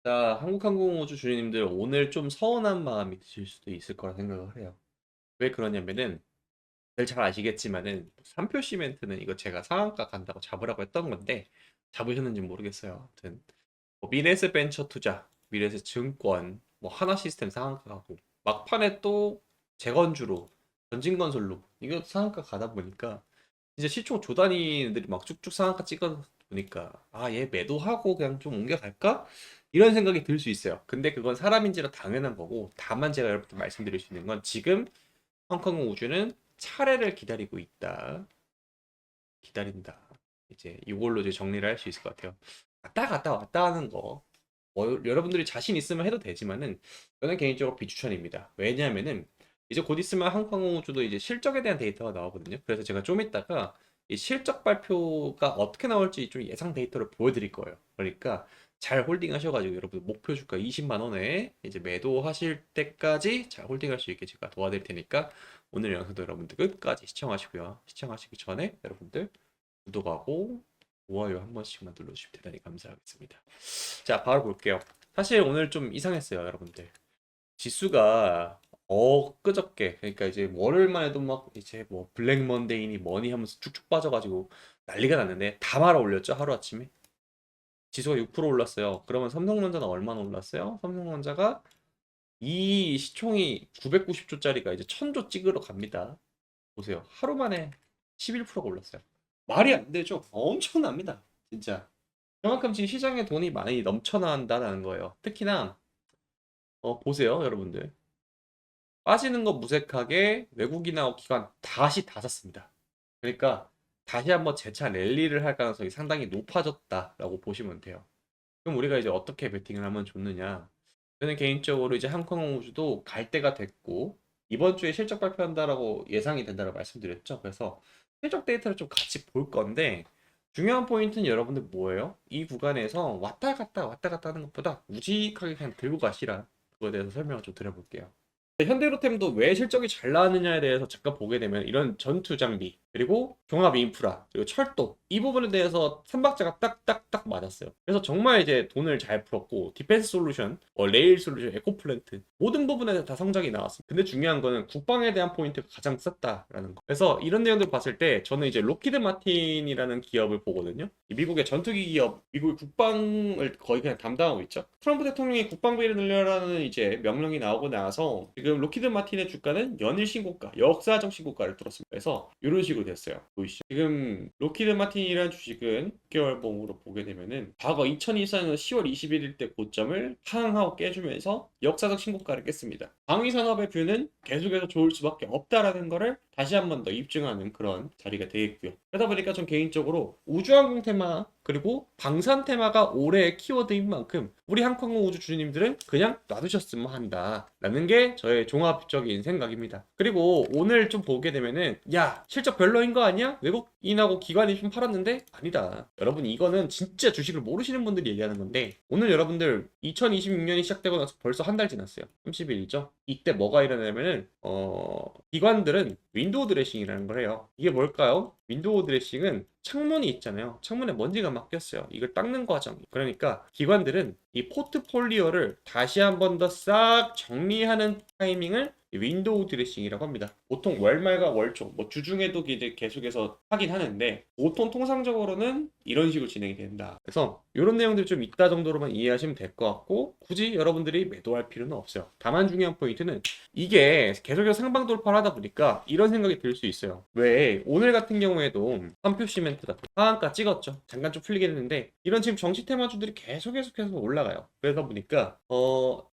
자, 한국항공우주 주주님들 오늘 좀 서운한 마음이 드실 수도 있을 거라 생각을 해요. 왜 그러냐면은 잘 아시겠지만은 삼표 시멘트는 이거 제가 상한가 간다고 잡으라고 했던 건데 잡으셨는지 모르겠어요. 아무튼 뭐 미래에셋 벤처 투자, 미래에셋 증권, 뭐 하나 시스템 상한가 가고 막판에 또 재건주로 전진건설로 이거 상한가 가다 보니까 이제 시총 조단위들이 막 쭉쭉 상한가 찍어 보니까 아, 얘 매도하고 그냥 좀 옮겨갈까? 이런 생각이 들 수 있어요. 근데 그건 사람인지라 당연한 거고, 다만 제가 여러분께 말씀드릴 수 있는 건 지금 홍콩 우주는 차례를 기다리고 있다. 기다린다. 이제 이걸로 이제 정리를 할 수 있을 것 같아요. 왔다 갔다 왔다 하는 거. 뭐 여러분들이 자신 있으면 해도 되지만은 저는 개인적으로 비추천입니다. 왜냐하면은 이제 곧 있으면 한국항공우주도 이제 실적에 대한 데이터가 나오거든요. 그래서 제가 좀 이따가 이 실적 발표가 어떻게 나올지 좀 예상 데이터를 보여드릴 거예요. 그러니까 잘 홀딩하셔가지고 여러분 목표 주가 20만 원에 이제 매도하실 때까지 잘 홀딩할 수 있게 제가 도와드릴 테니까 오늘 영상도 여러분들 끝까지 시청하시고요. 시청하시기 전에 여러분들 구독하고 좋아요 한 번씩만 눌러주시면 대단히 감사하겠습니다. 자, 바로 볼게요. 사실 오늘 좀 이상했어요, 여러분들. 지수가 엊그저께, 그러니까 이제 월요일만 해도 막 이제 뭐 블랙 먼데이니 뭐니 하면서 쭉쭉 빠져가지고 난리가 났는데 다 말아 올렸죠, 하루아침에. 지수가 6% 올랐어요. 그러면 삼성전자는 얼마나 올랐어요? 삼성전자가 이 시총이 990조짜리가 이제 1000조 찍으러 갑니다. 보세요. 하루 만에 11%가 올랐어요. 말이 안 되죠? 엄청납니다. 진짜. 그만큼 지금 시장에 돈이 많이 넘쳐난다는 거예요. 특히나 보세요, 여러분들. 빠지는 거 무색하게 외국인하고 기관 다시 다 샀습니다. 그러니까 다시 한번 재차 랠리를 할 가능성이 상당히 높아졌다라고 보시면 돼요. 그럼 우리가 이제 어떻게 베팅을 하면 좋느냐? 저는 개인적으로 이제 한국항공우주도 갈 때가 됐고 이번 주에 실적 발표한다라고 예상이 된다고 말씀드렸죠. 그래서 실적 데이터를 좀 같이 볼 건데 중요한 포인트는 여러분들 뭐예요? 이 구간에서 왔다 갔다 하는 것보다 우직하게 그냥 들고 가시라. 그거에 대해서 설명을 좀 드려볼게요. 현대로템도 왜 실적이 잘 나왔느냐에 대해서 잠깐 보게 되면 이런 전투 장비 그리고 종합 인프라 그리고 철도 이 부분에 대해서 삼박자가 딱딱딱 맞았어요. 그래서 정말 이제 돈을 잘 풀었고 디펜스 솔루션, 레일 솔루션, 에코플랜트 모든 부분에서 다 성장이 나왔습니다. 근데 중요한 거는 국방에 대한 포인트가 가장 셌다라는 거. 그래서 이런 내용들 봤을 때 저는 이제 로키드 마틴이라는 기업을 보거든요. 이 미국의 전투기 기업, 미국의 국방을 거의 그냥 담당하고 있죠. 트럼프 대통령이 국방비를 늘려라는 이제 명령이 나오고 나서 지금 로키드 마틴의 주가는 연일 신고가, 역사적 신고가를 뚫었습니다. 그래서 이런 식으로 됐어요. 보이시죠? 지금 로키드 마틴이라는 주식은 6개월 봉으로 보게 되면은 과거 2024년 10월 21일 때 고점을 하향하고 깨주면서 역사적 신고가를 깼습니다. 방위 산업의 뷰는 계속해서 좋을 수밖에 없다라는 거를 다시 한 번 더 입증하는 그런 자리가 되겠고요. 그러다 보니까 전 개인적으로 우주항공 테마 그리고 방산 테마가 올해의 키워드인 만큼 우리 한국항공 우주 주주님들은 그냥 놔두셨으면 한다라는 게 저의 종합적인 생각입니다. 그리고 오늘 좀 보게 되면은 야, 실적 별로인 거 아니야? 외국인하고 기관이 좀 팔았는데 아니다. 여러분 이거는 진짜 주식을 모르시는 분들이 얘기하는 건데 오늘 여러분들 2026년이 시작되고 나서 벌써 한 달 지났어요. 30일이죠. 이때 뭐가 일어나냐면은 기관들은 윈도우 드레싱이라는 걸 해요. 이게 뭘까요? 윈도우 드레싱은 창문이 있잖아요. 창문에 먼지가 막 꼈어요. 이걸 닦는 과정. 그러니까 기관들은 이 포트폴리오를 다시 한 번 더 싹 정리하는 타이밍을 윈도우 드레싱이라고 합니다. 보통 월말과 월초, 뭐 주중에도 이제 계속해서 하긴 하는데 보통 통상적으로는 이런 식으로 진행이 된다. 그래서 이런 내용들 좀 있다 정도로만 이해하시면 될 것 같고 굳이 여러분들이 매도할 필요는 없어요. 다만 중요한 포인트는 이게 계속해서 상방 돌파를 하다 보니까 이런 생각이 들 수 있어요. 왜 오늘 같은 경우에도 한표 시멘트가 하한가 찍었죠. 잠깐 좀 풀리긴 했는데 이런 지금 정치 테마주들이 계속해서 올라가요. 그러다 보니까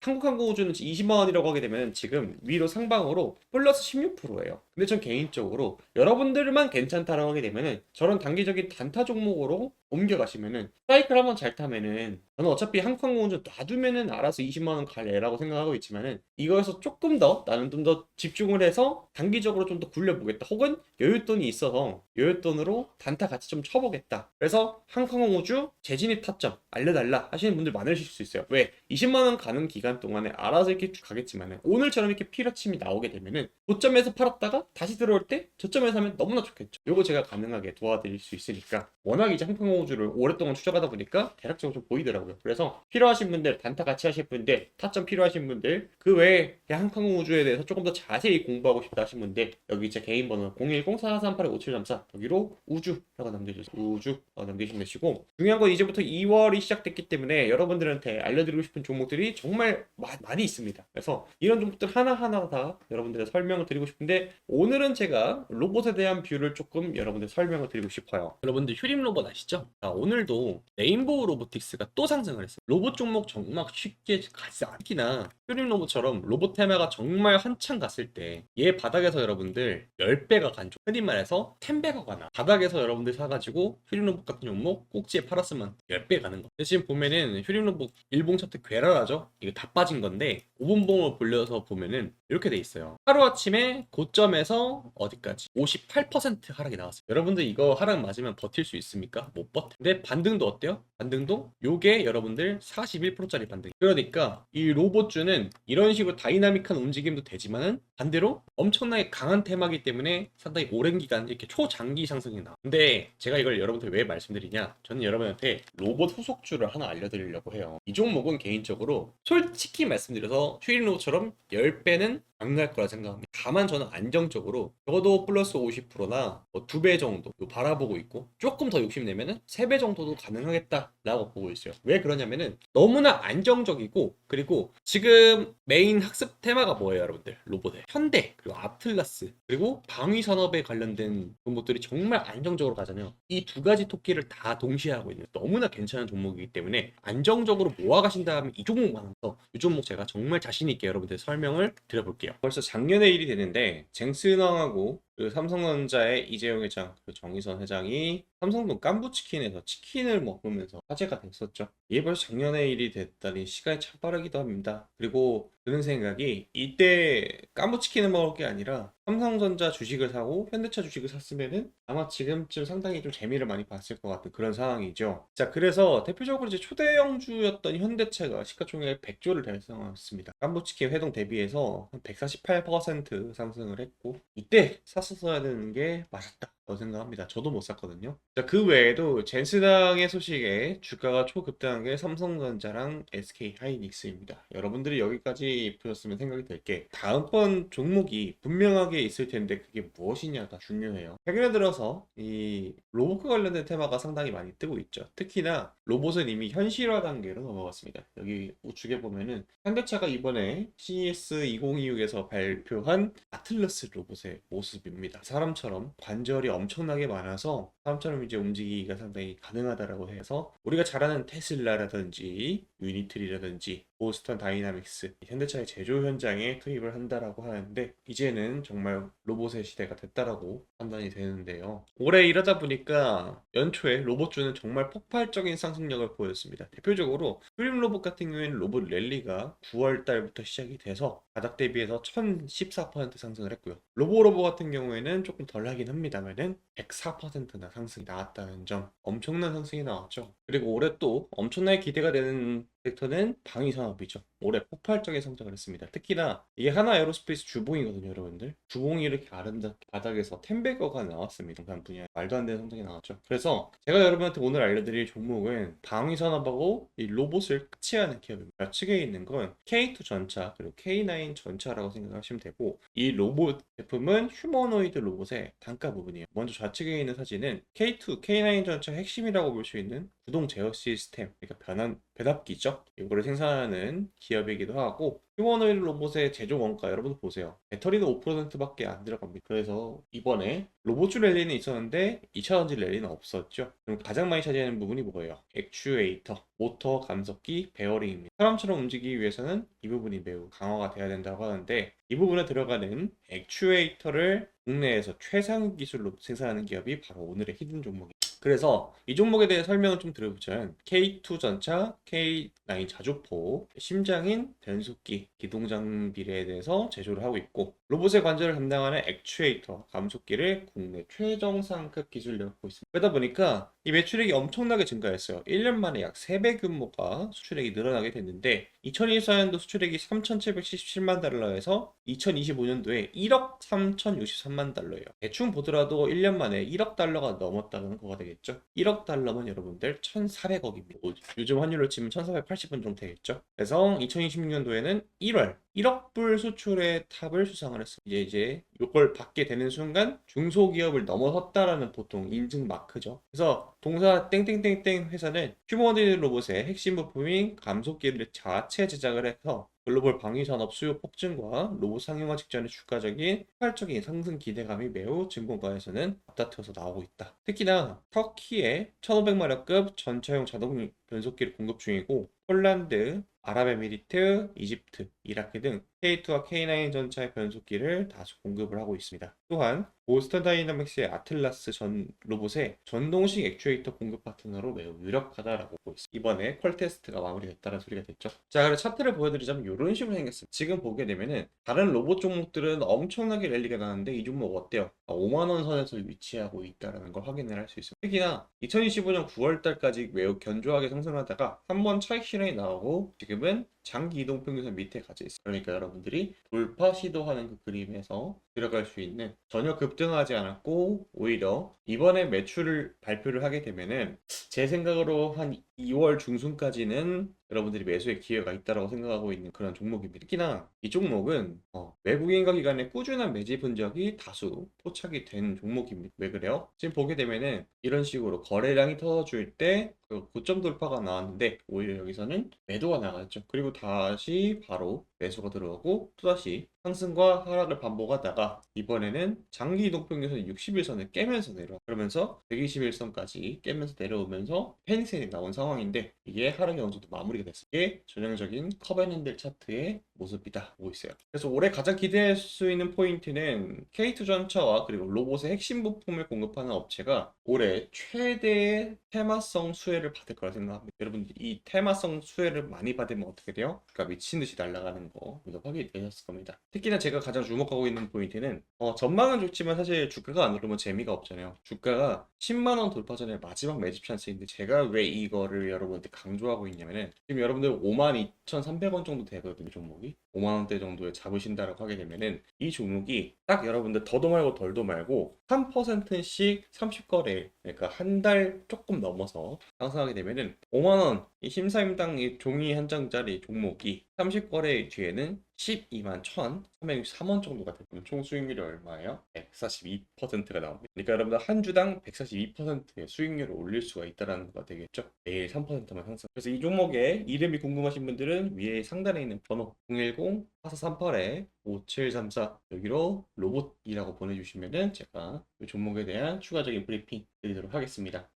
한국항공우주는 20만 원이라고 하게 되면 지금 위로 상방으로 플러스 16%예요. 근데 전 개인적으로 여러분들만 괜찮다라고 하게 되면은 저런 단기적인 단타 종목으로 옮겨가시면은 사이클 한번 잘 타면은 저는 어차피 한국항공우주 놔두면은 알아서 20만 원 갈래라고 생각하고 있지만은 이거에서 조금 더 나는 좀 더 집중을 해서 단기적으로 좀 더 굴려보겠다. 혹은 여윳돈이 있어서 여윳돈으로 단타 같이 좀 쳐보겠다. 그래서 한국항공우주 재진입 타점 알려달라 하시는 분들 많으실 수 있어요. 왜? 20만 원 가는 기간 동안에 알아서 이렇게 쭉 가겠지만은 오늘처럼 이렇게 피러침이 나오게 되면은 고점에서 팔았다가 다시 들어올 때 저점에서 하면 너무나 좋겠죠. 요거 제가 가능하게 도와드릴 수 있으니까 워낙 이제 한국항공우주 우주를 오랫동안 추적하다 보니까 대략적으로 좀 보이더라고요. 그래서 필요하신 분들, 단타 같이 하실 분들, 타점 필요하신 분들, 그 외에 한국 우주에 대해서 조금 더 자세히 공부하고 싶다 하신 분들, 여기 제 개인 번호 010-4438-5734 여기로 우주라고 남겨주세요. 우주라고 남기시면 되시고, 중요한 건 이제부터 2월이 시작됐기 때문에 여러분들한테 알려드리고 싶은 종목들이 정말 많이 있습니다. 그래서 이런 종목들 하나하나 다 여러분들한테 설명을 드리고 싶은데, 오늘은 제가 로봇에 대한 뷰를 조금 여러분들 설명을 드리고 싶어요. 여러분들 휴림 로봇 아시죠? 자, 오늘도 레인보우 로보틱스가 또 상승을 했어요. 로봇 종목 정말 쉽게 가지 않기나 휴림 로봇처럼 로봇 테마가 정말 한창 갔을 때 얘 바닥에서 여러분들 10배가 간 종, 흔히 말해서 10배가 가나 바닥에서 여러분들 사가지고 휴림 로봇 같은 종목 꼭지에 팔았으면 10배 가는 거. 근데 지금 보면은 휴림 로봇 일봉 차트 괴랄하죠? 이거 다 빠진 건데 5분봉을 돌려서 보면은 이렇게 돼 있어요. 하루아침에 고점에서 어디까지 58% 하락이 나왔어요. 여러분들 이거 하락 맞으면 버틸 수 있습니까? 못 버텨. 근데 반등도 어때요? 반등도 요게 여러분들 41%짜리 반등. 그러니까 이 로봇주는 이런 식으로 다이나믹한 움직임도 되지만은 반대로 엄청나게 강한 테마기 때문에 상당히 오랜 기간 이렇게 초장기 상승이 나와. 근데 제가 이걸 여러분들 왜 말씀드리냐? 저는 여러분한테 로봇 후속주를 하나 알려드리려고 해요. 이 종목은 개인적으로 솔직히 말씀드려서 휴일 로봇처럼 10배는 안 갈 거라 생각합니다. 다만 저는 안정적으로 적어도 플러스 50%나 뭐 2배 정도 바라보고 있고, 조금 더 욕심내면은 3배 정도도 가능하겠다라고 보고 있어요. 왜 그러냐면은 너무나 안정적이고, 그리고 지금 메인 학습 테마가 뭐예요, 여러분들? 로봇에 현대, 그리고 아틀라스, 그리고 방위 산업에 관련된 종목들이 정말 안정적으로 가잖아요. 이 두 가지 토끼를 다 동시에 하고 있는 너무나 괜찮은 종목이기 때문에 안정적으로 모아가신 다음에 이 종목만 해서 이 종목 제가 정말 자신 있게 여러분들 설명을 드려볼게요. 벌써 작년의 일이 되는데 쟁스당하고 그 삼성전자의 이재용 회장, 그 정의선 회장이 삼성동 깐부치킨에서 치킨을 먹으면서 화제가 됐었죠. 이게 벌써 작년의 일이 됐다니 시간이 참 빠르기도 합니다. 그리고 드는 생각이, 이때 깐부치킨을 먹을 게 아니라 삼성전자 주식을 사고 현대차 주식을 샀으면은 아마 지금쯤 상당히 좀 재미를 많이 봤을 것 같은 그런 상황이죠. 자, 그래서 대표적으로 이제 초대형주였던 현대차가 시가총액 100조를 달성했습니다. 깐부치킨 회동 대비해서 한 148% 상승을 했고, 이때 샀었어야 되는 게 맞았다 고 생각합니다. 저도 못 샀거든요. 자, 그 외에도 젠스당의 소식에 주가가 초급등한 게 삼성전자랑 SK 하이닉스입니다. 여러분들이 여기까지 보셨으면 생각이 될 게, 다음번 종목이 분명하게 있을 텐데 그게 무엇이냐가 중요해요. 최근에 들어서 이 로봇과 관련된 테마가 상당히 많이 뜨고 있죠. 특히나 로봇은 이미 현실화 단계로 넘어갔습니다. 여기 우측에 보면은 현대차가 이번에 CES 2026에서 발표한 아틀라스 로봇의 모습입니다. 사람처럼 관절이 엄청나게 많아서 사람처럼 이제 움직이기가 상당히 가능하다라고 해서, 우리가 잘 아는 테슬라라든지 유니트리라든지 보스턴 다이나믹스, 현대차의 제조 현장에 투입을 한다라고 하는데, 이제는 정말 로봇의 시대가 됐다라고 판단이 되는데요. 올해 이러다 보니까 연초에 로봇주는 정말 폭발적인 상승력을 보였습니다. 대표적으로 프림 로봇 같은 경우에는 로봇 랠리가 9월 달부터 시작이 돼서 바닥 대비해서 1014% 상승을 했고요. 로보로보 같은 경우에는 조금 덜 하긴 합니다만은 104%나 상승이 나왔다는 점, 엄청난 상승이 나왔죠. 그리고 올해 또 엄청나게 기대가 되는 섹터는 방위 산업이죠. 올해 폭발적인 성장을 했습니다. 특히나 이게 하나 에어로스페이스 주봉이거든요, 여러분들. 주봉이 이렇게 아름답게 바닥에서 10배거가 나왔습니다. 단 분야 말도 안 되는 성장이 나왔죠. 그래서 제가 여러분한테 오늘 알려드릴 종목은 방위 산업하고 이 로봇을 같이 하는 기업입니다. 측에 있는 건 K2 전차 그리고 K9 전차라고 생각하시면 되고, 이 로봇 제품은 휴머노이드 로봇의 단가 부분이에요. 먼저 좌측에 있는 사진은 K2, K9 전차 핵심이라고 볼 수 있는 구동 제어 시스템, 그러니까 배답기죠. 이거를 생산하는 기업이기도 하고, 휴머노이드 로봇의 제조 원가 여러분도 보세요. 배터리는 5%밖에 안 들어갑니다. 그래서 이번에 로봇주 랠리는 있었는데 2차전지 랠리는 없었죠. 그럼 가장 많이 차지하는 부분이 뭐예요? 액추에이터, 모터, 감속기, 베어링입니다. 사람처럼 움직이기 위해서는 이 부분이 매우 강화가 돼야 된다고 하는데, 이 부분에 들어가는 액추에이터를 국내에서 최상 기술로 생산하는 기업이 바로 오늘의 히든 종목입니다. 그래서 이 종목에 대해 설명을 좀 드려보자면, K2 전차, K9 자주포, 심장인 변속기, 기동 장비에 대해서 제조를 하고 있고, 로봇의 관절을 담당하는 액추에이터, 감속기를 국내 최정상급 기술로 갖고 있습니다. 그러다 보니까 이 매출액이 엄청나게 증가했어요. 1년 만에 약 3배 규모가 수출액이 늘어나게 됐는데 2024년도 수출액이 3,777만 달러에서 2025년도에 1억 3,063만 달러예요. 대충 보더라도 1년 만에 1억 달러가 넘었다는 거가 되겠죠. 1억 달러면 여러분들 1,400억입니다. 요즘 환율로 치면 1,480원 정도 되겠죠. 그래서 2026년도에는 1월 1억 불 수출의 탑을 수상을 했습니다. 이제 이걸 받게 되는 순간 중소기업을 넘어섰다라는 보통 인증 마크죠. 그래서 동사 땡땡땡땡 회사는 휴머노이드 로봇의 핵심 부품인 감속기를 자체 제작을 해서 글로벌 방위산업 수요 폭증과 로봇 상용화 직전의 주가적인 폭발적인 상승 기대감이 매우 증권가에서는 앞다퉈서 나오고 있다. 특히나 터키에 1500마력급 전차용 자동 변속기를 공급 중이고 폴란드, 아랍에미리트, 이집트, 이라크 등 K2와 K9 전차의 변속기를 다수 공급을 하고 있습니다. 또한 보스턴 다이나믹스의 아틀라스 전 로봇의 전동식 액추에이터 공급 파트너로 매우 유력하다라고 보고 있습니다. 이번에 퀄 테스트가 마무리됐다는 소리가 됐죠. 자, 그래서 차트를 보여드리자면 이런 식으로 생겼습니다. 지금 보게 되면은 다른 로봇 종목들은 엄청나게 랠리가 나는데 이 종목 어때요? 5만 원 선에서 위치하고 있다는 걸 확인을 할 수 있습니다. 특히나 2025년 9월 달까지 매우 견조하게 상승하다가 한번 차익 실현이 나오고 지금은 장기 이동 평균선 밑에 가져 있어요. 그러니까 여러분들이 돌파 시도하는 그 그림에서 들어갈 수 있는, 전혀 급등하지 않았고 오히려 이번에 매출을 발표를 하게 되면은 제 생각으로 한 2월 중순까지는 여러분들이 매수의 기회가 있다고 생각하고 있는 그런 종목입니다. 특히나 이 종목은 외국인과 기관의 꾸준한 매집 흔적이 다수 포착이 된 종목입니다. 왜 그래요? 지금 보게 되면은 이런 식으로 거래량이 터져줄 때 그 고점 돌파가 나왔는데 오히려 여기서는 매도가 나갔죠. 그리고 다시 바로 매수가 들어오고 또다시 상승과 하락을 반복하다가 이번에는 장기 이동평균선 60일선을 깨면서 내려와, 그러면서 121선까지 깨면서 내려오면서 패닉셀이 나온 상황인데 이게 하락이 어느 정도 마무리가 됐어요. 이게 전형적인 커벤핸들 차트의 모습이다 보고 있어요. 그래서 올해 가장 기대할 수 있는 포인트는 K2 전차와 그리고 로봇의 핵심 부품을 공급하는 업체가 올해 최대의 테마성 수혜를 받을 거라 생각합니다. 여러분들 이 테마성 수혜를 많이 받으면 어떻게 돼요? 그러니까 미친 듯이 날아가는 거 확인이 되셨을 겁니다. 특히나 제가 가장 주목하고 있는 포인트는 전망은 좋지만 사실 주가가 안 오르면 재미가 없잖아요. 주가가 10만 원 돌파 전에 마지막 매집 찬스인데 제가 왜 이거를 여러분한테 강조하고 있냐면은 지금 여러분들 52,300원 정도 되거든요. 종목이 5만 원대 정도에 잡으신다라고 하게 되면은 이 종목이 딱 여러분들 더도 말고 덜도 말고 3%씩 30거래, 그러니까 한 달 조금 넘어서 상승하게 되면은 5만 원 이 심사임당 이 종이 한 장짜리 종목이 30거래 뒤에는 12만 1,363원 정도가 되면 총 수익률이 얼마예요? 142%가 나옵니다. 그러니까 여러분들 한 주당 142%의 수익률을 올릴 수가 있다는 거가 되겠죠. 매일 3%만 상승. 그래서 이 종목의 이름이 궁금하신 분들은 위에 상단에 있는 번호 010-4438-5734 여기로 로봇이라고 보내주시면은 제가 이 종목에 대한 추가적인 브리핑 드리도록 하겠습니다.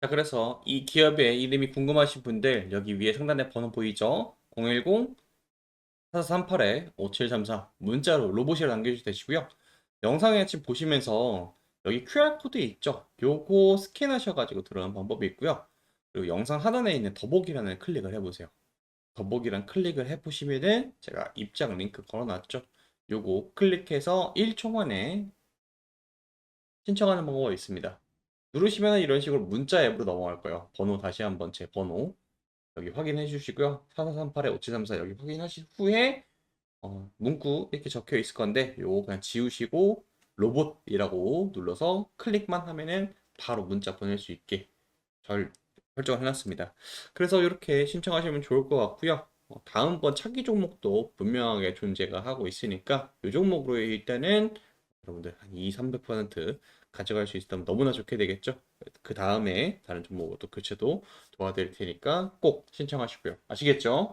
자, 그래서 이 기업의 이름이 궁금하신 분들 여기 위에 상단에 번호 보이죠? 010-4438-5734 문자로 로봇이라 남겨주셔도 되시고요. 영상에 지금 보시면서 여기 QR코드 있죠? 요거 스캔하셔가지고 들어가는 방법이 있고요. 그리고 영상 하단에 있는 더보기란을 클릭을 해보세요. 더보기란 클릭을 해보시면은 제가 입장 링크 걸어놨죠? 요거 클릭해서 1초 만에 신청하는 방법이 있습니다. 누르시면 이런 식으로 문자 앱으로 넘어갈 거예요. 번호 다시 한번 제 번호 여기 확인해 주시고요. 4438-5734 여기 확인하신 후에 문구 이렇게 적혀 있을 건데 요거 그냥 지우시고 로봇이라고 눌러서 클릭만 하면은 바로 문자 보낼 수 있게 설정을 해놨습니다. 그래서 이렇게 신청하시면 좋을 것 같고요. 다음번 차기 종목도 분명하게 존재가 하고 있으니까 이 종목으로 일단은 여러분들 한 2, 300% 가져갈 수 있다면 너무나 좋게 되겠죠. 그 다음에 다른 종목으로 또 교체도 도와드릴 테니까 꼭 신청하시고요. 아시겠죠?